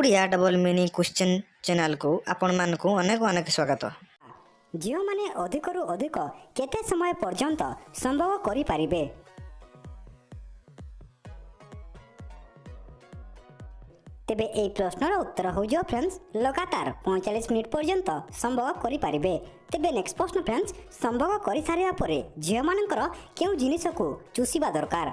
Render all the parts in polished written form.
Odia double mini question ଚ୍ୟାନେଲକୁ ଆପଣମାନଙ୍କୁ ଅନେକ ଅନେକ ସ୍ୱାଗତ। ଝିଅମାନେ ଅଧିକରୁ ଅଧିକ କେତେ ସମୟ ପର୍ଯ୍ୟନ୍ତ ସମ୍ଭୋଗ କରିପାରିବେ? ତେବେ ଏହି ପ୍ରଶ୍ନର ଉତ୍ତର ହେଉଛି ଫ୍ରେଣ୍ଡସ୍ ଲଗାତାର 45 ମିନିଟ୍ ପର୍ଯ୍ୟନ୍ତ ସମ୍ଭୋଗ କରିପାରିବେ। ତେବେ ନେକ୍ସଟ ପ୍ରଶ୍ନ ଫ୍ରେଣ୍ଡସ୍, ସମ୍ଭୋଗ କରିସାରିବା ପରେ ଝିଅମାନଙ୍କର କେଉଁ ଜିନିଷକୁ ଚୁଷିବା ଦରକାର?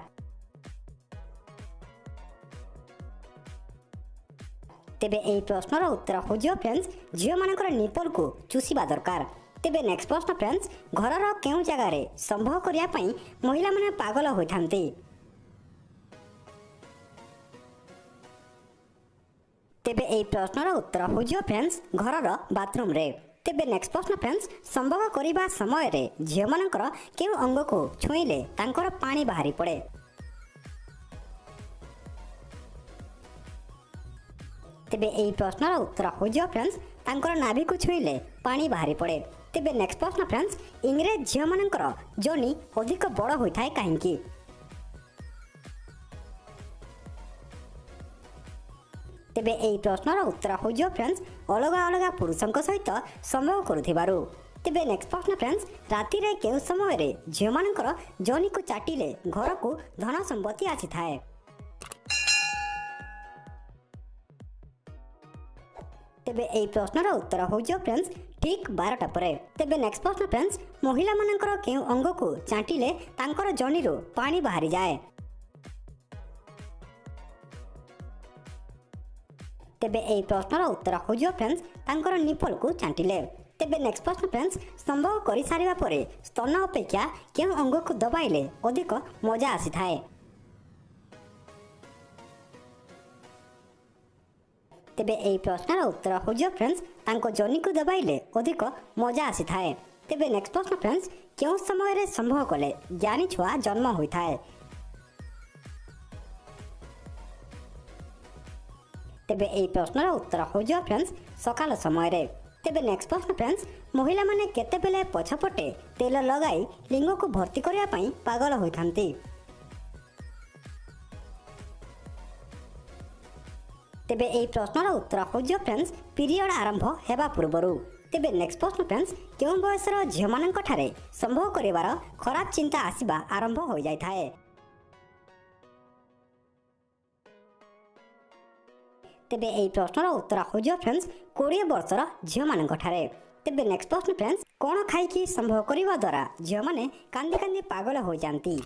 ତେବେ ଏହି ପ୍ରଶ୍ନର ଉତ୍ତର ହେଉଛି ଫ୍ରେଣ୍ଡସ୍ ଝିଅମାନଙ୍କର ନିପଲକୁ ଚୁଷିବା ଦରକାର। ତେବେ ନେକ୍ସଟ ପ୍ରଶ୍ନ ଫ୍ରେଣ୍ଡସ୍, ଘରର କେଉଁ ଜାଗାରେ ସମ୍ଭୋଗ କରିବା ପାଇଁ ମହିଳାମାନେ ପାଗଳ ହୋଇଥାନ୍ତି? ତେବେ ଏହି ପ୍ରଶ୍ନର ଉତ୍ତର ହେଉଛି ଫ୍ରେଣ୍ଡସ୍ ଘରର ବାଥରୁମରେ। ତେବେ ନେକ୍ସଟ ପ୍ରଶ୍ନ ଫ୍ରେଣ୍ଡସ୍, ସମ୍ଭୋଗ କରିବା ସମୟରେ ଝିଅମାନଙ୍କର କେଉଁ ଅଙ୍ଗକୁ ଛୁଇଁଲେ ତାଙ୍କର ପାଣି ବାହାରି ପଡ଼େ? ତେବେ ଏହି ପ୍ରଶ୍ନର ଉତ୍ତର ହେଉଛି ଫ୍ରେଣ୍ଡସ୍ ତାଙ୍କର ନାଭିକୁ ଛୁଇଁଲେ ପାଣି ବାହାରି ପଡ଼େ। ତେବେ ନେକ୍ସଟ ପ୍ରଶ୍ନ ଫ୍ରେଣ୍ଡସ୍, ଇଂରେଜ ଝିଅମାନଙ୍କର ଯୋନି ଅଧିକ ବଡ଼ ହୋଇଥାଏ କାହିଁକି? ତେବେ ଏହି ପ୍ରଶ୍ନର ଉତ୍ତର ହେଉଛି ଫ୍ରେଣ୍ଡସ୍ ଅଲଗା ଅଲଗା ପୁରୁଷଙ୍କ ସହିତ ସମ୍ଭୋଗ କରୁଥିବାରୁ। ତେବେ ନେକ୍ସଟ ପ୍ରଶ୍ନ ଫ୍ରେଣ୍ଡସ୍, ରାତିରେ କେଉଁ ସମୟରେ ଝିଅମାନଙ୍କର ଯୋନିକୁ ଚାଟିଲେ ଘରକୁ ଧନ ସମ୍ପତ୍ତି ଆସିଥାଏ? ତେବେ ଏହି ପ୍ରଶ୍ନର ଉତ୍ତର ହେଉଛି ଫ୍ରେଣ୍ଡସ୍ ଠିକ୍ 12ଟା ପରେ। ତେବେ ନେକ୍ସଟ ପ୍ରଶ୍ନ ଫ୍ରେଣ୍ଡସ୍, ମହିଳାମାନଙ୍କର କେଉଁ ଅଙ୍ଗକୁ ଚାଟିଲେ ତାଙ୍କର ଯୋନିରୁ ପାଣି ବାହାରିଯାଏ? ତେବେ ଏହି ପ୍ରଶ୍ନର ଉତ୍ତର ହେଉଛି ଫ୍ରେଣ୍ଡସ୍ ତାଙ୍କର ନିପଲକୁ ଚାଟିଲେ। ତେବେ ନେକ୍ସଟ ପ୍ରଶ୍ନ ଫ୍ରେଣ୍ଡସ୍, ସମ୍ଭୋଗ କରିସାରିବା ପରେ ସ୍ତନ ଅପେକ୍ଷା କେଉଁ ଅଙ୍ଗକୁ ଦବାଇଲେ ଅଧିକ ମଜା ଆସିଥାଏ? ତେବେ ଏହି ପ୍ରଶ୍ନର ଉତ୍ତର ହେଉଛି ଫ୍ରେଣ୍ଡସ୍ ତାଙ୍କ ଯୋନିକୁ ଦବାଇଲେ ଅଧିକ ମଜା ଆସିଥାଏ। ତେବେ ନେକ୍ସଟ ପ୍ରଶ୍ନ ଫ୍ରେଣ୍ଡସ୍, କେଉଁ ସମୟରେ ସମ୍ଭୋଗ କଲେ ଜ୍ଞାନୀ ଛୁଆ ଜନ୍ମ ହୋଇଥାଏ? ତେବେ ଏହି ପ୍ରଶ୍ନର ଉତ୍ତର ହେଉଛି ଫ୍ରେଣ୍ଡସ୍ ସକାଳ ସମୟରେ। ତେବେ ନେକ୍ସଟ ପ୍ରଶ୍ନ ଫ୍ରେଣ୍ଡସ୍, ମହିଳାମାନେ କେତେବେଳେ ପଛପଟେ ତେଲ ଲଗାଇ ଲିଙ୍ଗକୁ ଭର୍ତ୍ତି କରିବା ପାଇଁ ପାଗଳ ହୋଇଥାନ୍ତି? ତେବେ ଏହି ପ୍ରଶ୍ନର ଉତ୍ତର ହେଉଛି ଫ୍ରେଣ୍ଡସ୍ ପିରିୟଡ଼ ଆରମ୍ଭ ହେବା ପୂର୍ବରୁ। ତେବେ ନେକ୍ସଟ ପ୍ରଶ୍ନ ଫ୍ରେଣ୍ଡସ୍, କେଉଁ ବୟସର ଝିଅମାନଙ୍କ ଠାରେ ସମ୍ଭୋଗ କରିବାର ଖରାପ ଚିନ୍ତା ଆସିବା ଆରମ୍ଭ ହୋଇଯାଇଥାଏ? ତେବେ ଏହି ପ୍ରଶ୍ନର ଉତ୍ତର ହେଉଛି ଫ୍ରେଣ୍ଡସ୍ 20 ବର୍ଷର ଝିଅମାନଙ୍କ ଠାରେ। ତେବେ ନେକ୍ସଟ ପ୍ରଶ୍ନ ଫ୍ରେଣ୍ଡସ୍, କ'ଣ ଖାଇକି ସମ୍ଭୋଗ କରିବା ଦ୍ୱାରା ଝିଅମାନେ କାନ୍ଦି କାନ୍ଦି ପାଗଳ ହୋଇଯାନ୍ତି?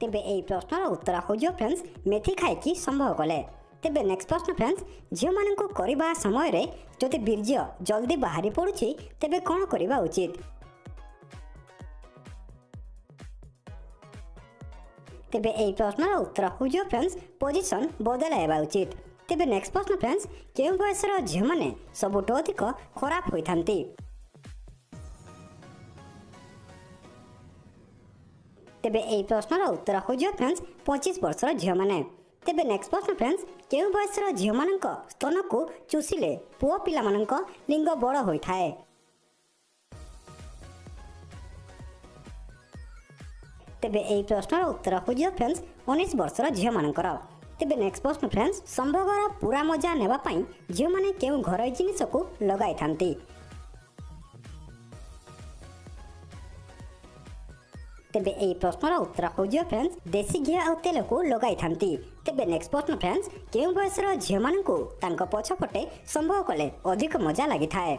ତେବେ ଏହି ପ୍ରଶ୍ନର ଉତ୍ତର ହେଉଛି ଫ୍ରେଣ୍ଡସ୍ ମେଥି ଖାଇକି ସମ୍ଭୋଗ କଲେ। ତେବେ ନେକ୍ସଟ ପ୍ରଶ୍ନ ଫ୍ରେଣ୍ଡସ୍, ଝିଅମାନଙ୍କୁ କରିବା ସମୟରେ ଯଦି ବୀର୍ଯ୍ୟ ଜଲ୍ଦି ବାହାରି ପଡ଼ୁଛି ତେବେ କ'ଣ କରିବା ଉଚିତ? ତେବେ ଏହି ପ୍ରଶ୍ନର ଉତ୍ତର ହେଉଛି ଫ୍ରେଣ୍ଡସ୍ ପୋଜିସନ୍ ବଦଳାଇବା ଉଚିତ। ତେବେ ନେକ୍ସଟ ପ୍ରଶ୍ନ ଫ୍ରେଣ୍ଡସ୍, କେଉଁ ବୟସର ଝିଅମାନେ ସବୁଠୁ ଅଧିକ ଖରାପ ହୋଇଥାନ୍ତି? ତେବେ ଏହି ପ୍ରଶ୍ନର ଉତ୍ତର ହେଉଛି ଫ୍ରେଣ୍ଡସ୍ 25 ବର୍ଷର ଝିଅମାନେ। ତେବେ ନେକ୍ସଟ ପ୍ରଶ୍ନ ଫ୍ରେଣ୍ଡସ୍, କେଉଁ ବୟସର ଝିଅମାନଙ୍କ ସ୍ତନକୁ ଚୁଷିଲେ ପୁଅ ପିଲାମାନଙ୍କ ଲିଙ୍ଗ ବଡ଼ ହୋଇଥାଏ? ତେବେ ଏହି ପ୍ରଶ୍ନର ଉତ୍ତର ହେଉଛି ଫ୍ରେଣ୍ଡସ୍ 19 ବର୍ଷର ଝିଅମାନଙ୍କର। ତେବେ ନେକ୍ସଟ ପ୍ରଶ୍ନ ଫ୍ରେଣ୍ଡସ୍, ସମ୍ଭୋଗର ପୁରା ମଜା ନେବା ପାଇଁ ଝିଅମାନେ କେଉଁ ଘରୋଇ ଜିନିଷକୁ ଲଗାଇଥାନ୍ତି? ତେବେ ଏହି ପ୍ରଶ୍ନର ଉତ୍ତର ହେଉଛି ଫ୍ରେଣ୍ଡସ୍ ଦେଶୀ ଘିଅ ଆଉ ତେଲକୁ ଲଗାଇଥାନ୍ତି। ତେବେ ନେକ୍ସଟ ପ୍ରଶ୍ନ ଫ୍ରେଣ୍ଡସ୍, କେଉଁ ବୟସର ଝିଅମାନଙ୍କୁ ତାଙ୍କ ପଛପଟେ ସମ୍ଭୋଗ କଲେ ଅଧିକ ମଜା ଲାଗିଥାଏ?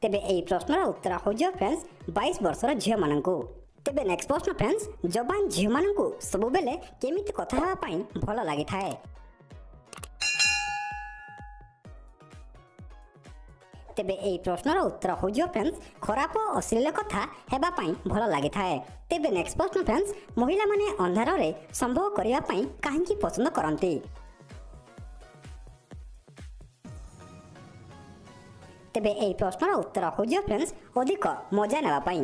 ତେବେ ଏହି ପ୍ରଶ୍ନର ଉତ୍ତର ହେଉଛି ଫ୍ରେଣ୍ଡସ୍ 22 ବର୍ଷର ଝିଅମାନଙ୍କୁ। ତେବେ ନେକ୍ସଟ ପ୍ରଶ୍ନ ଫ୍ରେଣ୍ଡସ୍, ଯବାନ ଝିଅମାନଙ୍କୁ ସବୁବେଳେ କେମିତି କଥା ହେବା ପାଇଁ ଭଲ ଲାଗିଥାଏ? ତେବେ ଏହି ପ୍ରଶ୍ନର ଉତ୍ତର ହେଉଛି ଫ୍ରେଣ୍ଡସ୍ ଖରାପ ଓ ଅଶ୍ଳୀଳ କଥା ହେବା ପାଇଁ ଭଲ ଲାଗିଥାଏ। ତେବେ ନେକ୍ସଟ ପ୍ରଶ୍ନ ଫ୍ରେଣ୍ଡସ୍, ମହିଳାମାନେ ଅନ୍ଧାରରେ ସମ୍ଭୋଗ କରିବା ପାଇଁ କାହିଁକି ପସନ୍ଦ କରନ୍ତି? ତେବେ ଏହି ପ୍ରଶ୍ନର ଉତ୍ତର ହେଉଛି ଫ୍ରେଣ୍ଡସ୍ ଅଧିକ ମଜା ନେବା ପାଇଁ।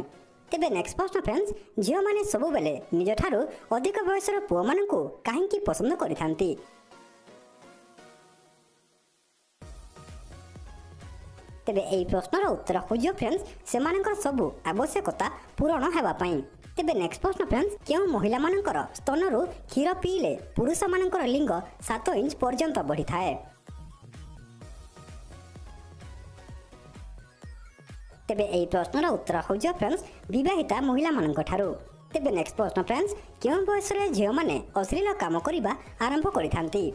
ତେବେ ନେକ୍ସଟ ପ୍ରଶ୍ନ ଫ୍ରେଣ୍ଡସ୍, ଝିଅମାନେ ସବୁବେଳେ ନିଜଠାରୁ ଅଧିକ ବୟସର ପୁଅମାନଙ୍କୁ କାହିଁକି ପସନ୍ଦ କରିଥାନ୍ତି? ତେବେ ଏହି ପ୍ରଶ୍ନର ଉତ୍ତର ହେଉଛି ଫ୍ରେଣ୍ଡସ୍ ସେମାନଙ୍କର ସବୁ ଆବଶ୍ୟକତା ପୂରଣ ହେବା ପାଇଁ। ତେବେ ନେକ୍ସଟ ପ୍ରଶ୍ନ ଫ୍ରେଣ୍ଡସ୍ କେଉଁ ମହିଳାମାନଙ୍କର ସ୍ତନରୁ କ୍ଷୀର ପିଇଲେ ପୁରୁଷମାନଙ୍କର ଲିଙ୍ଗ 7 ଇଞ୍ଚ ପର୍ଯ୍ୟନ୍ତ ବଢ଼ିଥାଏ? ତେବେ ଏହି ପ୍ରଶ୍ନର ଉତ୍ତର ହେଉଛି ଫ୍ରେଣ୍ଡସ୍ ବିବାହିତା ମହିଳାମାନଙ୍କ ଠାରୁ। ତେବେ ନେକ୍ସଟ ପ୍ରଶ୍ନ ଫ୍ରେଣ୍ଡସ୍ କେଉଁ ବୟସରେ ଝିଅମାନେ ଅଶ୍ଳୀଳ କାମ କରିବା ଆରମ୍ଭ କରିଥାନ୍ତି?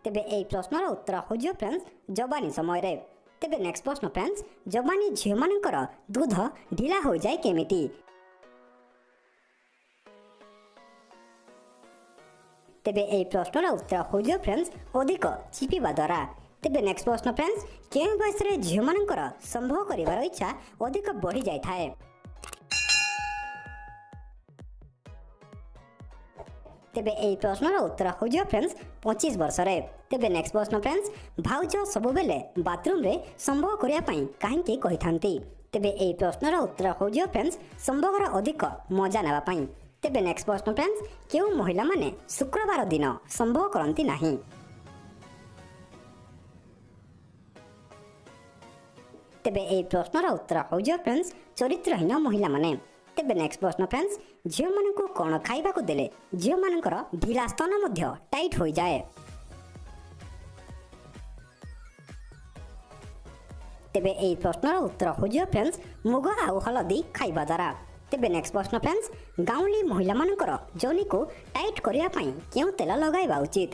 ତେବେ ଏହି ପ୍ରଶ୍ନର ଉତ୍ତର ହେଉଛି ଫ୍ରେଣ୍ଡସ୍ ଯବାନୀ ସମୟରେ। ତେବେ ନେକ୍ସଟ ପ୍ରଶ୍ନ ଫ୍ରେଣ୍ଡସ୍ ଯବାନୀ ଝିଅମାନଙ୍କର ଦୁଧ ଢିଲା ହୋଇଯାଏ କେମିତି? ତେବେ ଏହି ପ୍ରଶ୍ନର ଉତ୍ତର ହେଉଛି ଫ୍ରେଣ୍ଡସ୍ ଅଧିକ ଚିପିବା ଦ୍ୱାରା। ତେବେ ନେକ୍ସଟ ପ୍ରଶ୍ନ ଫ୍ରେଣ୍ଡସ୍ କେଉଁ ବୟସରେ ଝିଅମାନଙ୍କର ସମ୍ଭୋଗ କରିବାର ଇଚ୍ଛା ଅଧିକ ବଢ଼ିଯାଇଥାଏ? ତେବେ ଏହି ପ୍ରଶ୍ନର ଉତ୍ତର ହେଉଛି ଫ୍ରେଣ୍ଡସ୍ 25 ବର୍ଷରେ। ତେବେ ନେକ୍ସଟ ପ୍ରଶ୍ନ ଫ୍ରେଣ୍ଡସ୍ ଭାଉଜ ସବୁବେଳେ ବାଥରୁମରେ ସମ୍ଭୋଗ କରିବା ପାଇଁ କାହିଁକି କହିଥାନ୍ତି? ତେବେ ଏହି ପ୍ରଶ୍ନର ଉତ୍ତର ହେଉଛି ଫ୍ରେଣ୍ଡସ୍ ସମ୍ଭୋଗର ଅଧିକ ମଜା ନେବା ପାଇଁ। ତେବେ ନେକ୍ସଟ ପ୍ରଶ୍ନ ଫ୍ରେଣ୍ଡସ୍ କେଉଁ ମହିଳାମାନେ ଶୁକ୍ରବାର ଦିନ ସମ୍ଭୋଗ କରନ୍ତି ନାହିଁ? ତେବେ ଏହି ପ୍ରଶ୍ନର ଉତ୍ତର ହେଉଛି ଫ୍ରେଣ୍ଡସ୍ ଚରିତ୍ରହୀନ ମହିଳାମାନେ। ତେବେ ନେକ୍ସଟ ପ୍ରଶ୍ନ ଫ୍ରେଣ୍ଡସ୍ ଝିଅମାନଙ୍କୁ କ'ଣ ଖାଇବାକୁ ଦେଲେ ଝିଅମାନଙ୍କର ଢିଲା ସ୍ତନ ମଧ୍ୟ ଟାଇଟ୍ ହୋଇଯାଏ? ତେବେ ଏହି ପ୍ରଶ୍ନର ଉତ୍ତର ହେଉଛି ଫ୍ରେଣ୍ଡସ୍ ମୁଗ ଆଉ ହଳଦୀ ଖାଇବା ଦ୍ୱାରା। ତେବେ ନେକ୍ସଟ ପ୍ରଶ୍ନ ଫ୍ରେଣ୍ଡସ୍ ଗାଉଁଲି ମହିଳାମାନଙ୍କର ଯୌନିକୁ ଟାଇଟ୍ କରିବା ପାଇଁ କେଉଁ ତେଲ ଲଗାଇବା ଉଚିତ?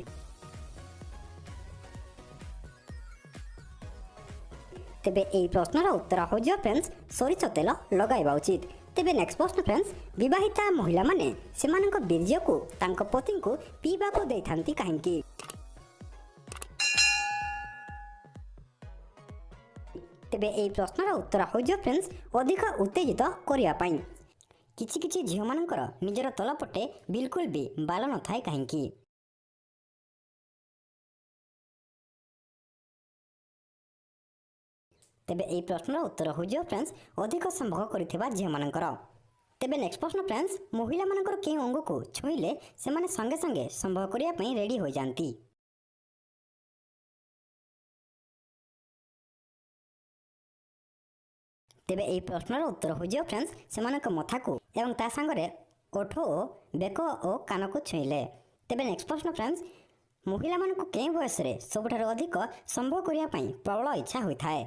ତେବେ ଏହି ପ୍ରଶ୍ନର ଉତ୍ତର ହେଉଛି ଫ୍ରେଣ୍ଡସ୍ ସୋରିଷ ତେଲ ଲଗାଇବା ଉଚିତ। ତେବେ ନେକ୍ସଟ ପ୍ରଶ୍ନ ଫ୍ରେଣ୍ଡସ୍ ବିବାହିତା ମହିଳାମାନେ ସେମାନଙ୍କ ବୀର୍ଯ୍ୟକୁ ତାଙ୍କ ପତିଙ୍କୁ ପିଇବାକୁ ଦେଇଥାନ୍ତି କାହିଁକି? ତେବେ ଏହି ପ୍ରଶ୍ନର ଉତ୍ତର ହେଉଛି ଫ୍ରେଣ୍ଡସ୍ ଅଧିକ ଉତ୍ତେଜିତ କରିବା ପାଇଁ। କିଛି କିଛି ଝିଅମାନଙ୍କର ନିଜର ତଳପଟେ ବିଲକୁଲ ବି ବାଲ ନଥାଏ କାହିଁକି? ତେବେ ଏହି ପ୍ରଶ୍ନର ଉତ୍ତର ହେଉଛି ଫ୍ରେଣ୍ଡସ୍ ଅଧିକ ସମ୍ଭୋଗ କରିଥିବା ଝିଅମାନଙ୍କର। ତେବେ ନେକ୍ସଟ ପ୍ରଶ୍ନ ଫ୍ରେଣ୍ଡସ୍ ମହିଳାମାନଙ୍କର କେଉଁ ଅଙ୍ଗକୁ ଛୁଇଁଲେ ସେମାନେ ସଙ୍ଗେ ସଙ୍ଗେ ସମ୍ଭୋଗ କରିବା ପାଇଁ ରେଡ଼ି ହୋଇଯାନ୍ତି? ତେବେ ଏହି ପ୍ରଶ୍ନର ଉତ୍ତର ହେଉଛି ଫ୍ରେଣ୍ଡସ୍ ସେମାନଙ୍କ ମଥାକୁ ଏବଂ ତା ସାଙ୍ଗରେ ଓଠ ଓ ବେକ ଓ କାନକୁ ଛୁଇଁଲେ। ତେବେ ନେକ୍ସଟ ପ୍ରଶ୍ନ ଫ୍ରେଣ୍ଡସ୍ ମହିଳାମାନଙ୍କୁ କେଉଁ ବୟସରେ ସବୁଠାରୁ ଅଧିକ ସମ୍ଭୋଗ କରିବା ପାଇଁ ପ୍ରବଳ ଇଚ୍ଛା ହୋଇଥାଏ?